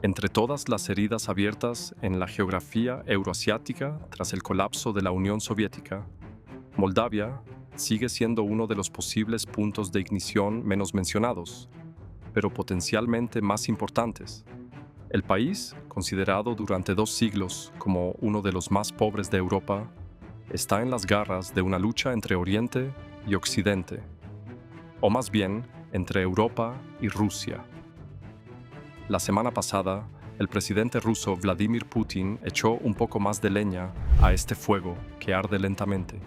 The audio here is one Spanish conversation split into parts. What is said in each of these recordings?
Entre todas las heridas abiertas en la geografía euroasiática tras el colapso de la Unión Soviética, Moldavia sigue siendo uno de los posibles puntos de ignición menos mencionados, pero potencialmente más importantes. El país, considerado durante 2 siglos como uno de los más pobres de Europa, está en las garras de una lucha entre Oriente y Occidente, o más bien entre Europa y Rusia. La semana pasada, el presidente ruso Vladimir Putin echó un poco más de leña a este fuego que arde lentamente.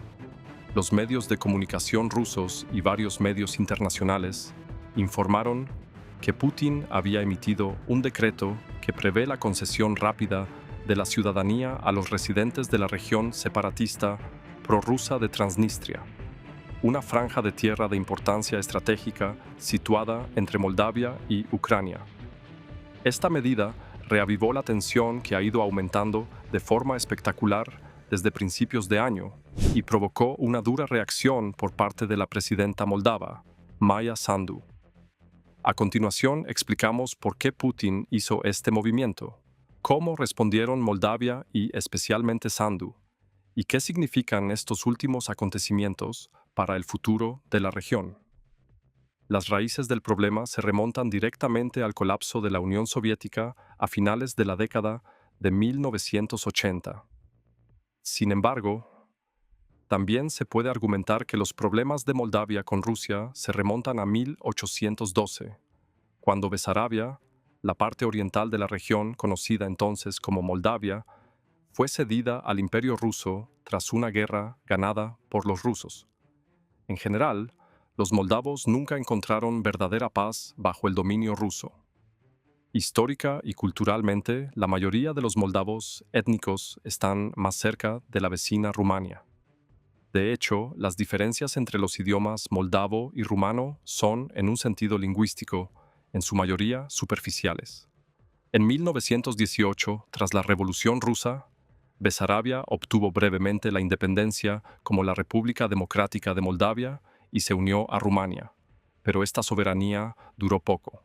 Los medios de comunicación rusos y varios medios internacionales informaron que Putin había emitido un decreto que prevé la concesión rápida de la ciudadanía a los residentes de la región separatista prorrusa de Transnistria, una franja de tierra de importancia estratégica situada entre Moldavia y Ucrania. Esta medida reavivó la tensión que ha ido aumentando de forma espectacular desde principios de año y provocó una dura reacción por parte de la presidenta moldava, Maya Sandu. A continuación, explicamos por qué Putin hizo este movimiento, cómo respondieron Moldavia y especialmente Sandu, y qué significan estos últimos acontecimientos para el futuro de la región. Las raíces del problema se remontan directamente al colapso de la Unión Soviética a finales de la década de 1980. Sin embargo, también se puede argumentar que los problemas de Moldavia con Rusia se remontan a 1812, cuando Besarabia, la parte oriental de la región conocida entonces como Moldavia, fue cedida al Imperio ruso tras una guerra ganada por los rusos. En general, los moldavos nunca encontraron verdadera paz bajo el dominio ruso. Histórica y culturalmente, la mayoría de los moldavos étnicos están más cerca de la vecina Rumania. De hecho, las diferencias entre los idiomas moldavo y rumano son, en un sentido lingüístico, en su mayoría superficiales. En 1918, tras la Revolución Rusa, Besarabia obtuvo brevemente la independencia como la República Democrática de Moldavia y se unió a Rumania, pero esta soberanía duró poco.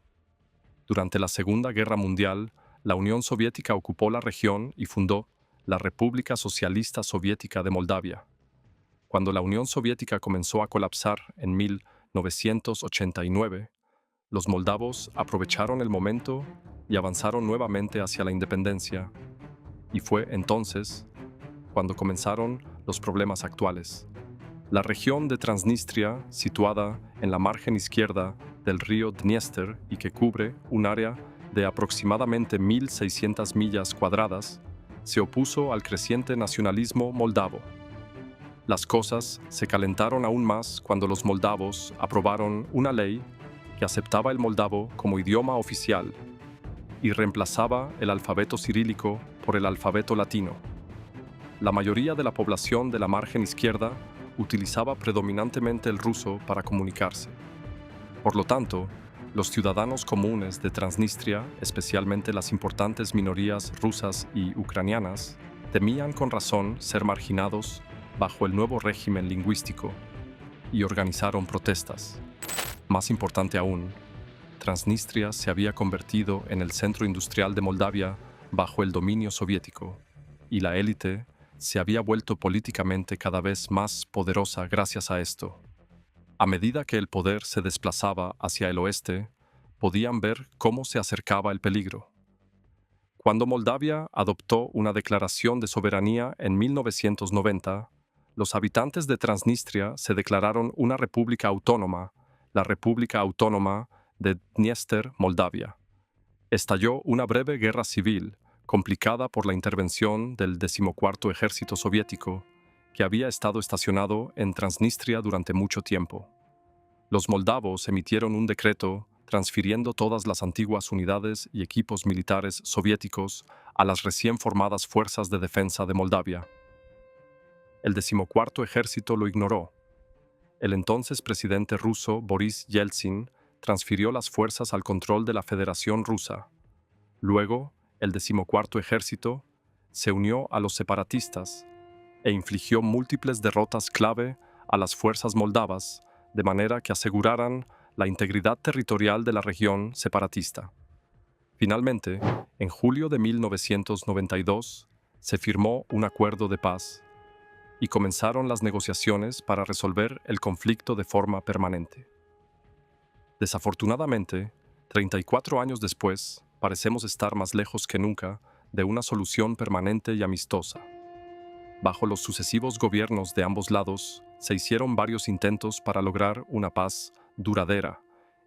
Durante la Segunda Guerra Mundial, la Unión Soviética ocupó la región y fundó la República Socialista Soviética de Moldavia. Cuando la Unión Soviética comenzó a colapsar en 1989, los moldavos aprovecharon el momento y avanzaron nuevamente hacia la independencia, y fue entonces cuando comenzaron los problemas actuales. La región de Transnistria, situada en la margen izquierda del río Dniester y que cubre un área de aproximadamente 1.600 millas cuadradas, se opuso al creciente nacionalismo moldavo. Las cosas se calentaron aún más cuando los moldavos aprobaron una ley que aceptaba el moldavo como idioma oficial y reemplazaba el alfabeto cirílico por el alfabeto latino. La mayoría de la población de la margen izquierda utilizaba predominantemente el ruso para comunicarse. Por lo tanto, los ciudadanos comunes de Transnistria, especialmente las importantes minorías rusas y ucranianas, temían con razón ser marginados bajo el nuevo régimen lingüístico y organizaron protestas. Más importante aún, Transnistria se había convertido en el centro industrial de Moldavia bajo el dominio soviético, y la élite se había vuelto políticamente cada vez más poderosa gracias a esto. A medida que el poder se desplazaba hacia el oeste, podían ver cómo se acercaba el peligro. Cuando Moldavia adoptó una declaración de soberanía en 1990, los habitantes de Transnistria se declararon una república autónoma, la República Autónoma de Dniester, Moldavia. Estalló una breve guerra civil, complicada por la intervención del 14º Ejército Soviético, que había estado estacionado en Transnistria durante mucho tiempo. Los moldavos emitieron un decreto transfiriendo todas las antiguas unidades y equipos militares soviéticos a las recién formadas Fuerzas de Defensa de Moldavia. El 14º Ejército lo ignoró. El entonces presidente ruso Boris Yeltsin transfirió las fuerzas al control de la Federación Rusa. Luego, el 14º Ejército se unió a los separatistas e infligió múltiples derrotas clave a las fuerzas moldavas, de manera que aseguraran la integridad territorial de la región separatista. Finalmente, en julio de 1992, se firmó un acuerdo de paz y comenzaron las negociaciones para resolver el conflicto de forma permanente. Desafortunadamente, 34 años después, parecemos estar más lejos que nunca de una solución permanente y amistosa. Bajo los sucesivos gobiernos de ambos lados, se hicieron varios intentos para lograr una paz duradera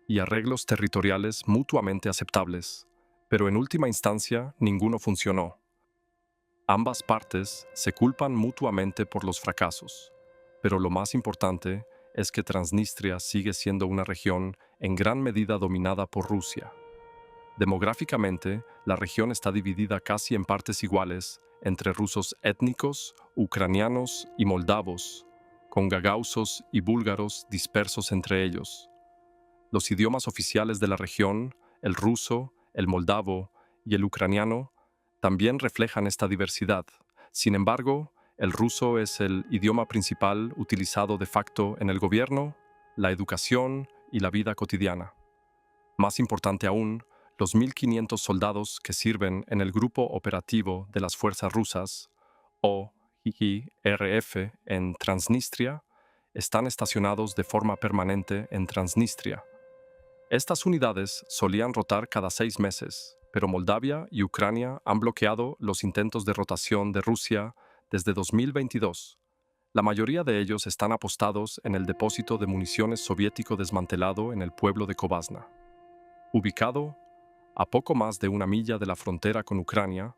y arreglos territoriales mutuamente aceptables, pero en última instancia ninguno funcionó. Ambas partes se culpan mutuamente por los fracasos, pero lo más importante es que Transnistria sigue siendo una región en gran medida dominada por Rusia. Demográficamente, la región está dividida casi en partes iguales entre rusos étnicos, ucranianos y moldavos, con gagausos y búlgaros dispersos entre ellos. Los idiomas oficiales de la región, el ruso, el moldavo y el ucraniano, también reflejan esta diversidad. Sin embargo, el ruso es el idioma principal utilizado de facto en el gobierno, la educación y la vida cotidiana. Más importante aún, los 1.500 soldados que sirven en el Grupo Operativo de las Fuerzas Rusas, o IRF, en Transnistria, están estacionados de forma permanente en Transnistria. Estas unidades solían rotar cada 6 meses, pero Moldavia y Ucrania han bloqueado los intentos de rotación de Rusia desde 2022. La mayoría de ellos están apostados en el depósito de municiones soviético desmantelado en el pueblo de Kovasna. Ubicado a poco más de 1 milla de la frontera con Ucrania,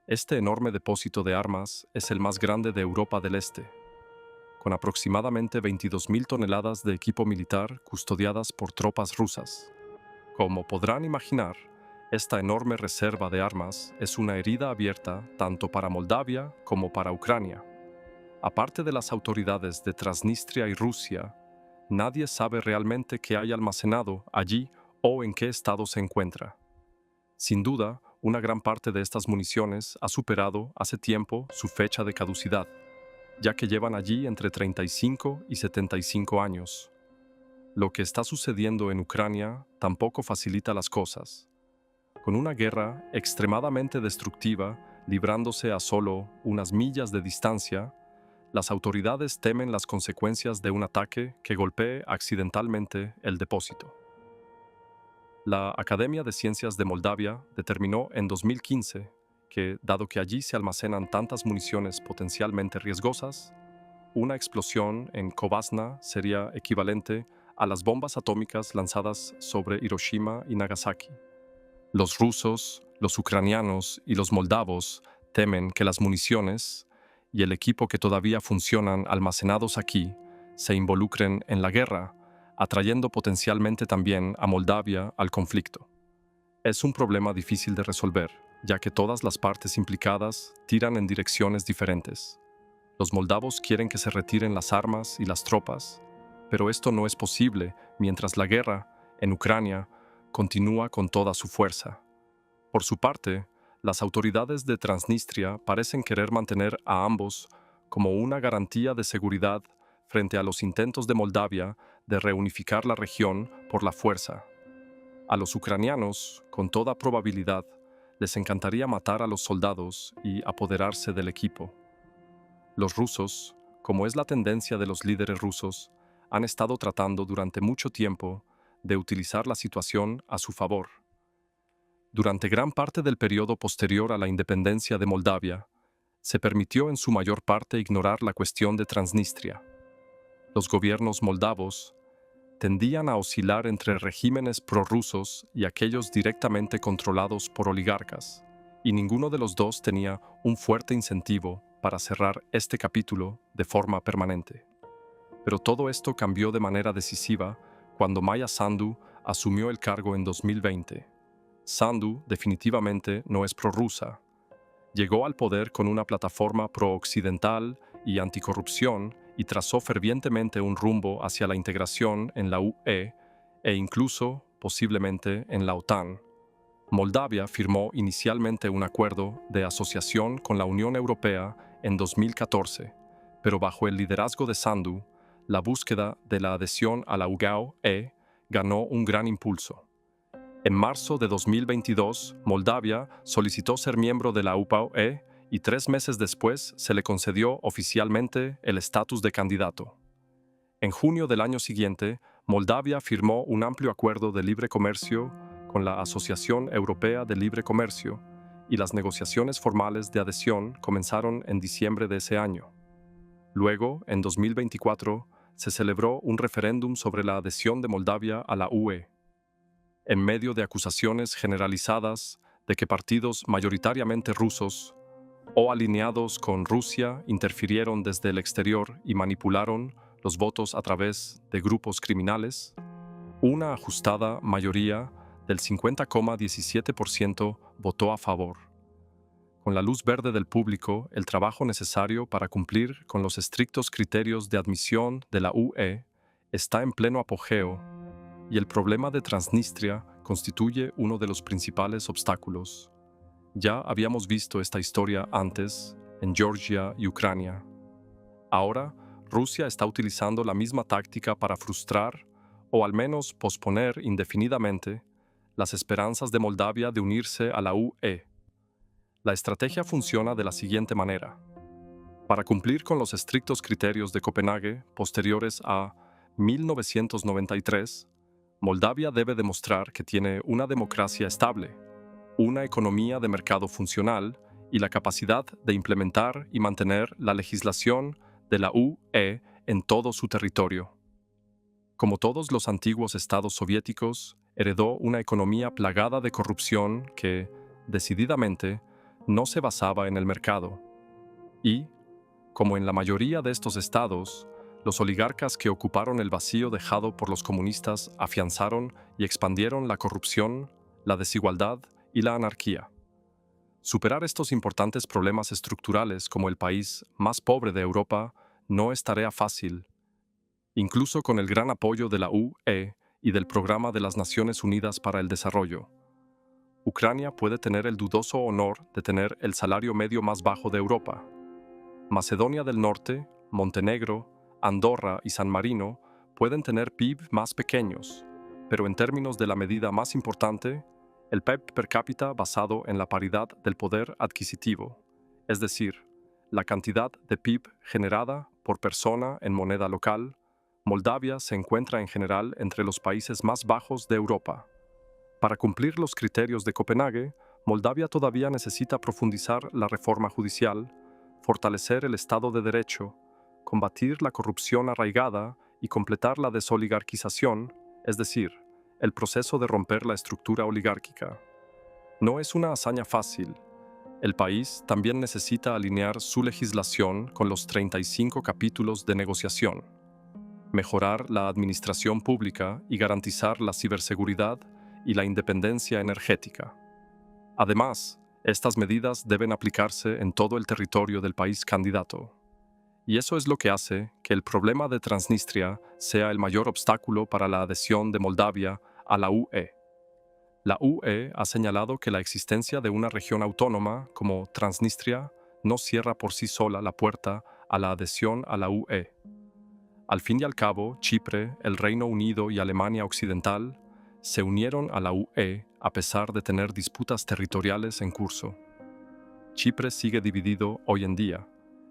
este enorme depósito de armas es el más grande de Europa del Este, con aproximadamente 22.000 toneladas de equipo militar custodiadas por tropas rusas. Como podrán imaginar, esta enorme reserva de armas es una herida abierta tanto para Moldavia como para Ucrania. Aparte de las autoridades de Transnistria y Rusia, nadie sabe realmente qué hay almacenado allí o en qué estado se encuentra. Sin duda, una gran parte de estas municiones ha superado hace tiempo su fecha de caducidad, ya que llevan allí entre 35 y 75 años. Lo que está sucediendo en Ucrania tampoco facilita las cosas. Con una guerra extremadamente destructiva librándose a solo unas millas de distancia, las autoridades temen las consecuencias de un ataque que golpee accidentalmente el depósito. La Academia de Ciencias de Moldavia determinó en 2015 que, dado que allí se almacenan tantas municiones potencialmente riesgosas, una explosión en Kovasna sería equivalente a las bombas atómicas lanzadas sobre Hiroshima y Nagasaki. Los rusos, los ucranianos y los moldavos temen que las municiones y el equipo que todavía funcionan almacenados aquí se involucren en la guerra, atrayendo potencialmente también a Moldavia al conflicto. Es un problema difícil de resolver, ya que todas las partes implicadas tiran en direcciones diferentes. Los moldavos quieren que se retiren las armas y las tropas, pero esto no es posible mientras la guerra, en Ucrania, continúa con toda su fuerza. Por su parte, las autoridades de Transnistria parecen querer mantener a ambos como una garantía de seguridad frente a los intentos de Moldavia de reunificar la región por la fuerza. A los ucranianos, con toda probabilidad, les encantaría matar a los soldados y apoderarse del equipo. Los rusos, como es la tendencia de los líderes rusos, han estado tratando durante mucho tiempo de utilizar la situación a su favor. Durante gran parte del periodo posterior a la independencia de Moldavia, se permitió en su mayor parte ignorar la cuestión de Transnistria. Los gobiernos moldavos tendían a oscilar entre regímenes prorrusos y aquellos directamente controlados por oligarcas, y ninguno de los dos tenía un fuerte incentivo para cerrar este capítulo de forma permanente. Pero todo esto cambió de manera decisiva cuando Maia Sandu asumió el cargo en 2020. Sandu definitivamente no es prorrusa. Llegó al poder con una plataforma pro-occidental y anticorrupción y trazó fervientemente un rumbo hacia la integración en la UE e incluso, posiblemente, en la OTAN. Moldavia firmó inicialmente un acuerdo de asociación con la Unión Europea en 2014, pero bajo el liderazgo de Sandu, la búsqueda de la adhesión a la UE ganó un gran impulso. En marzo de 2022, Moldavia solicitó ser miembro de la UPAE y 3 meses después se le concedió oficialmente el estatus de candidato. En junio del año siguiente, Moldavia firmó un amplio acuerdo de libre comercio con la Asociación Europea de Libre Comercio y las negociaciones formales de adhesión comenzaron en diciembre de ese año. Luego, en 2024, se celebró un referéndum sobre la adhesión de Moldavia a la UE. En medio de acusaciones generalizadas de que partidos mayoritariamente rusos o alineados con Rusia interfirieron desde el exterior y manipularon los votos a través de grupos criminales, una ajustada mayoría del 50,17% votó a favor. Con la luz verde del público, el trabajo necesario para cumplir con los estrictos criterios de admisión de la UE está en pleno apogeo y el problema de Transnistria constituye uno de los principales obstáculos. Ya habíamos visto esta historia antes en Georgia y Ucrania. Ahora, Rusia está utilizando la misma táctica para frustrar, o al menos posponer indefinidamente, las esperanzas de Moldavia de unirse a la UE. La estrategia funciona de la siguiente manera. Para cumplir con los estrictos criterios de Copenhague posteriores a 1993, Moldavia debe demostrar que tiene una democracia estable, una economía de mercado funcional y la capacidad de implementar y mantener la legislación de la UE en todo su territorio. Como todos los antiguos estados soviéticos, heredó una economía plagada de corrupción que, decididamente, no se basaba en el mercado. Y, como en la mayoría de estos estados, los oligarcas que ocuparon el vacío dejado por los comunistas afianzaron y expandieron la corrupción, la desigualdad y la anarquía. Superar estos importantes problemas estructurales como el país más pobre de Europa no es tarea fácil, incluso con el gran apoyo de la UE y del Programa de las Naciones Unidas para el Desarrollo. Ucrania puede tener el dudoso honor de tener el salario medio más bajo de Europa. Macedonia del Norte, Montenegro, Andorra y San Marino pueden tener PIB más pequeños, pero en términos de la medida más importante, el PIB per cápita basado en la paridad del poder adquisitivo, es decir, la cantidad de PIB generada por persona en moneda local, Moldavia se encuentra en general entre los países más bajos de Europa. Para cumplir los criterios de Copenhague, Moldavia todavía necesita profundizar la reforma judicial, fortalecer el Estado de Derecho, combatir la corrupción arraigada y completar la desoligarquización, es decir, el proceso de romper la estructura oligárquica. No es una hazaña fácil. El país también necesita alinear su legislación con los 35 capítulos de negociación, mejorar la administración pública y garantizar la ciberseguridad y la independencia energética. Además, estas medidas deben aplicarse en todo el territorio del país candidato. Y eso es lo que hace que el problema de Transnistria sea el mayor obstáculo para la adhesión de Moldavia a la UE. La UE ha señalado que la existencia de una región autónoma como Transnistria no cierra por sí sola la puerta a la adhesión a la UE. Al fin y al cabo, Chipre, el Reino Unido y Alemania Occidental se unieron a la UE a pesar de tener disputas territoriales en curso. Chipre sigue dividido hoy en día.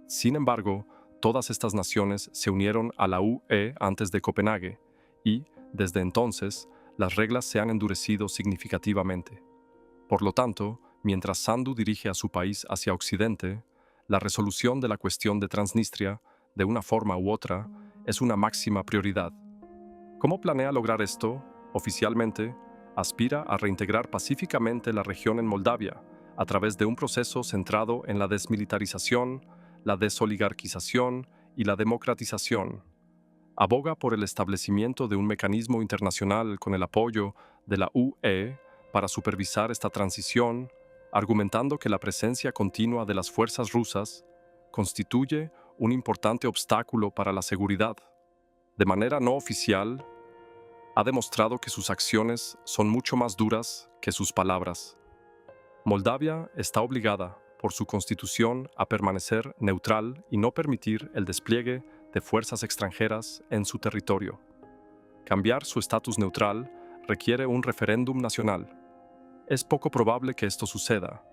Sin embargo, todas estas naciones se unieron a la UE antes de Copenhague y, desde entonces, las reglas se han endurecido significativamente. Por lo tanto, mientras Sandu dirige a su país hacia Occidente, la resolución de la cuestión de Transnistria, de una forma u otra, es una máxima prioridad. ¿Cómo planea lograr esto? Oficialmente, aspira a reintegrar pacíficamente la región en Moldavia a través de un proceso centrado en la desmilitarización, la desoligarquización y la democratización. Aboga por el establecimiento de un mecanismo internacional con el apoyo de la UE para supervisar esta transición, argumentando que la presencia continua de las fuerzas rusas constituye un importante obstáculo para la seguridad. De manera no oficial, ha demostrado que sus acciones son mucho más duras que sus palabras. Moldavia está obligada, por su constitución, a permanecer neutral y no permitir el despliegue de fuerzas extranjeras en su territorio. Cambiar su estatus neutral requiere un referéndum nacional. Es poco probable que esto suceda,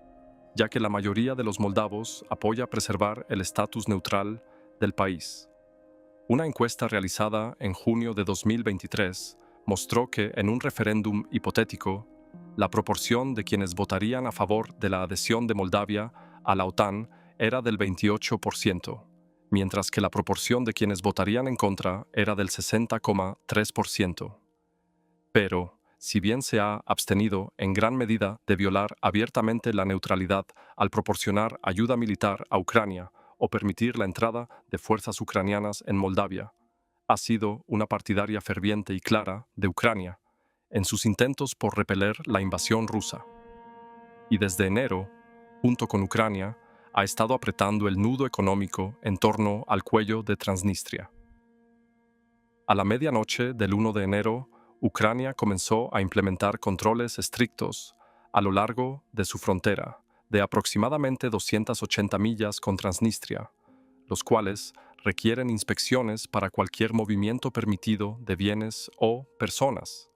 ya que la mayoría de los moldavos apoya preservar el estatus neutral del país. Una encuesta realizada en junio de 2023 mostró que en un referéndum hipotético, la proporción de quienes votarían a favor de la adhesión de Moldavia a la OTAN era del 28%, mientras que la proporción de quienes votarían en contra era del 60,3%. Pero, si bien se ha abstenido en gran medida de violar abiertamente la neutralidad al proporcionar ayuda militar a Ucrania o permitir la entrada de fuerzas ucranianas en Moldavia, ha sido una partidaria ferviente y clara de Ucrania en sus intentos por repeler la invasión rusa. Y desde enero, junto con Ucrania, ha estado apretando el nudo económico en torno al cuello de Transnistria. A la medianoche del 1 de enero, Ucrania comenzó a implementar controles estrictos a lo largo de su frontera, de aproximadamente 280 millas con Transnistria, los cuales requieren inspecciones para cualquier movimiento permitido de bienes o personas.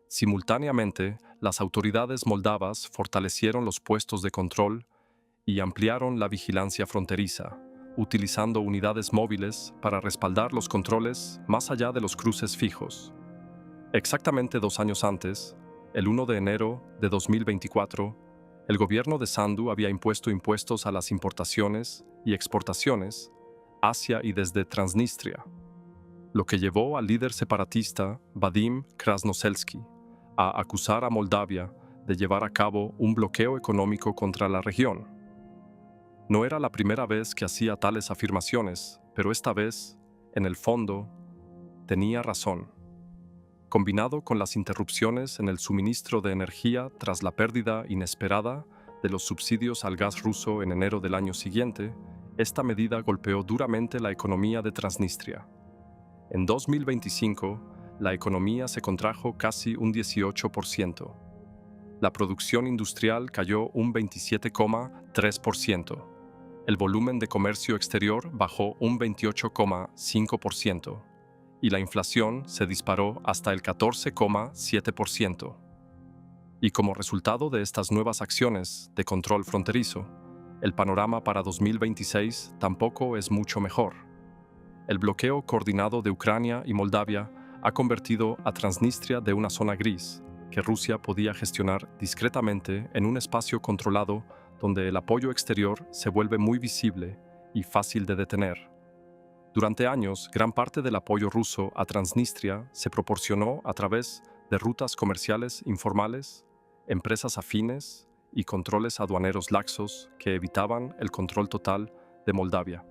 Simultáneamente, las autoridades moldavas fortalecieron los puestos de control y ampliaron la vigilancia fronteriza, utilizando unidades móviles para respaldar los controles más allá de los cruces fijos. Exactamente 2 años antes, el 1 de enero de 2024, el gobierno de Sandu había impuesto impuestos a las importaciones y exportaciones hacia y desde Transnistria, lo que llevó al líder separatista Vadim Krasnoselski a acusar a Moldavia de llevar a cabo un bloqueo económico contra la región. No era la primera vez que hacía tales afirmaciones, pero esta vez, en el fondo, tenía razón. Combinado con las interrupciones en el suministro de energía tras la pérdida inesperada de los subsidios al gas ruso en enero del año siguiente, esta medida golpeó duramente la economía de Transnistria. En 2025, la economía se contrajo casi un 18%. La producción industrial cayó un 27,3%. El volumen de comercio exterior bajó un 28,5%. Y la inflación se disparó hasta el 14,7%. Y como resultado de estas nuevas acciones de control fronterizo, el panorama para 2026 tampoco es mucho mejor. El bloqueo coordinado de Ucrania y Moldavia ha convertido a Transnistria de una zona gris que Rusia podía gestionar discretamente en un espacio controlado donde el apoyo exterior se vuelve muy visible y fácil de detener. Durante años, gran parte del apoyo ruso a Transnistria se proporcionó a través de rutas comerciales informales, empresas afines y controles aduaneros laxos que evitaban el control total de Moldavia.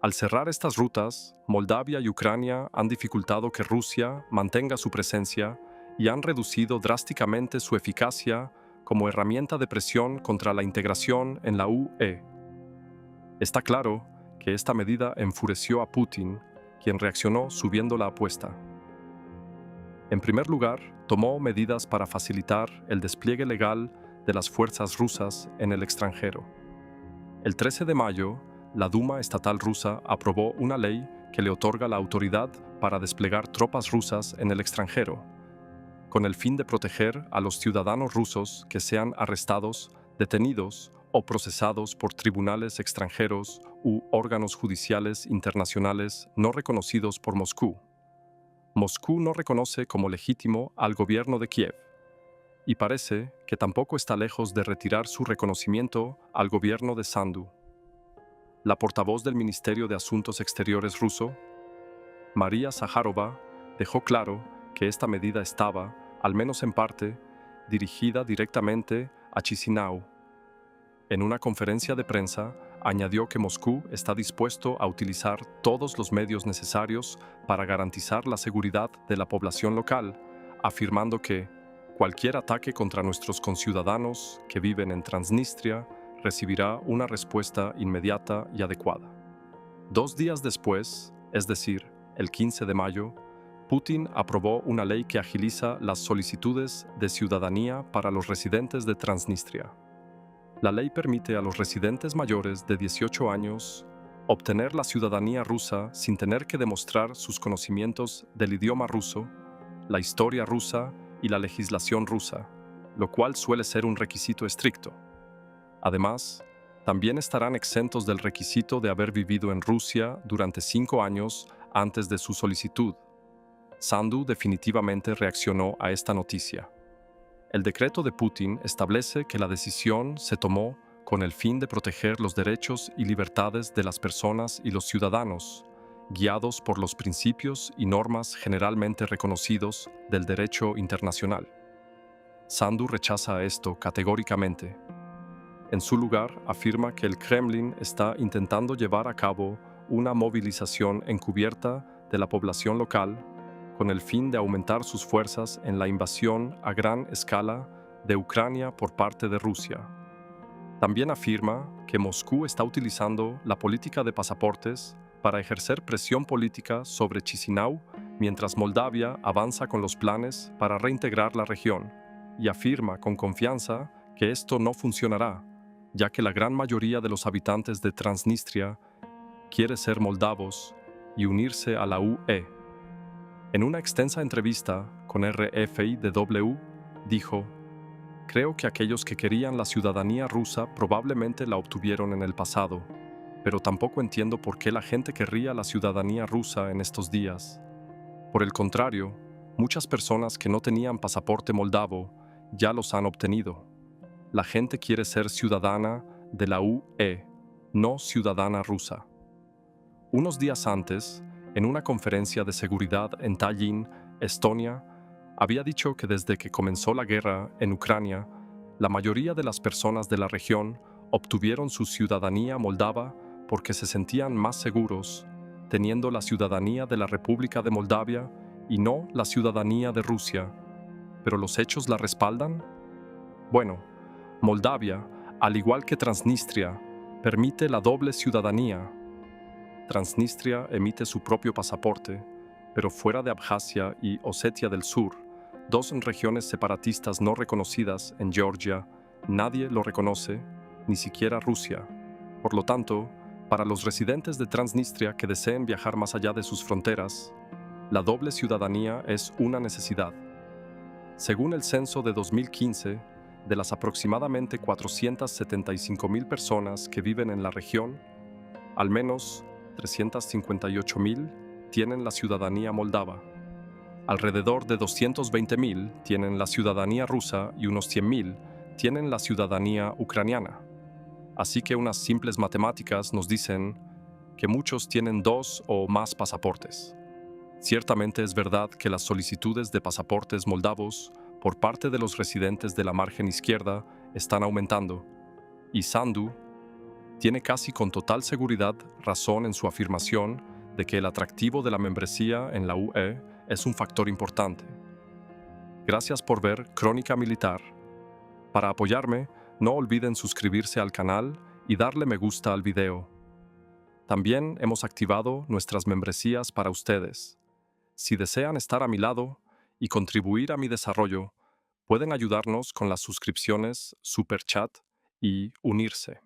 Al cerrar estas rutas, Moldavia y Ucrania han dificultado que Rusia mantenga su presencia y han reducido drásticamente su eficacia como herramienta de presión contra la integración en la UE. Está claro que esta medida enfureció a Putin, quien reaccionó subiendo la apuesta. En primer lugar, tomó medidas para facilitar el despliegue legal de las fuerzas rusas en el extranjero. El 13 de mayo, la Duma estatal rusa aprobó una ley que le otorga la autoridad para desplegar tropas rusas en el extranjero, con el fin de proteger a los ciudadanos rusos que sean arrestados, detenidos o procesados por tribunales extranjeros u órganos judiciales internacionales no reconocidos por Moscú. Moscú no reconoce como legítimo al gobierno de Kiev, y parece que tampoco está lejos de retirar su reconocimiento al gobierno de Sandu. La portavoz del Ministerio de Asuntos Exteriores ruso, María Zaharova, dejó claro que esta medida estaba, al menos en parte, dirigida directamente a Chisinau. En una conferencia de prensa, añadió que Moscú está dispuesto a utilizar todos los medios necesarios para garantizar la seguridad de la población local, afirmando que cualquier ataque contra nuestros conciudadanos que viven en Transnistria recibirá una respuesta inmediata y adecuada. 2 días después, es decir, el 15 de mayo, Putin aprobó una ley que agiliza las solicitudes de ciudadanía para los residentes de Transnistria. La ley permite a los residentes mayores de 18 años obtener la ciudadanía rusa sin tener que demostrar sus conocimientos del idioma ruso, la historia rusa y la legislación rusa, lo cual suele ser un requisito estricto. Además, también estarán exentos del requisito de haber vivido en Rusia durante 5 años antes de su solicitud. Sandu definitivamente reaccionó a esta noticia. El decreto de Putin establece que la decisión se tomó con el fin de proteger los derechos y libertades de las personas y los ciudadanos, guiados por los principios y normas generalmente reconocidos del derecho internacional. Sandu rechaza esto categóricamente. En su lugar, afirma que el Kremlin está intentando llevar a cabo una movilización encubierta de la población local con el fin de aumentar sus fuerzas en la invasión a gran escala de Ucrania por parte de Rusia. También afirma que Moscú está utilizando la política de pasaportes para ejercer presión política sobre Chisinau mientras Moldavia avanza con los planes para reintegrar la región, y afirma con confianza que esto no funcionará, ya que la gran mayoría de los habitantes de Transnistria quiere ser moldavos y unirse a la UE. En una extensa entrevista con RFI-DW, dijo: "Creo que aquellos que querían la ciudadanía rusa probablemente la obtuvieron en el pasado, pero tampoco entiendo por qué la gente querría la ciudadanía rusa en estos días. Por el contrario, muchas personas que no tenían pasaporte moldavo ya los han obtenido. La gente quiere ser ciudadana de la UE, no ciudadana rusa". Unos días antes, en una conferencia de seguridad en Tallinn, Estonia, había dicho que desde que comenzó la guerra en Ucrania, la mayoría de las personas de la región obtuvieron su ciudadanía moldava porque se sentían más seguros teniendo la ciudadanía de la República de Moldavia y no la ciudadanía de Rusia. ¿Pero los hechos la respaldan? Bueno, Moldavia, al igual que Transnistria, permite la doble ciudadanía. Transnistria emite su propio pasaporte, pero fuera de Abjasia y Osetia del Sur, dos regiones separatistas no reconocidas en Georgia, nadie lo reconoce, ni siquiera Rusia. Por lo tanto, para los residentes de Transnistria que deseen viajar más allá de sus fronteras, la doble ciudadanía es una necesidad. Según el censo de 2015, de las aproximadamente 475,000 personas que viven en la región, al menos 358,000 tienen la ciudadanía moldava. Alrededor de 220,000 tienen la ciudadanía rusa y unos 100,000 tienen la ciudadanía ucraniana. Así que unas simples matemáticas nos dicen que muchos tienen 2 o más pasaportes. Ciertamente es verdad que las solicitudes de pasaportes moldavos por parte de los residentes de la margen izquierda están aumentando, y Sandu tiene casi con total seguridad razón en su afirmación de que el atractivo de la membresía en la UE es un factor importante. Gracias por ver Crónica Militar. Para apoyarme, no olviden suscribirse al canal y darle me gusta al video. También hemos activado nuestras membresías para ustedes. Si desean estar a mi lado y contribuir a mi desarrollo, pueden ayudarnos con las suscripciones, Super Chat y unirse.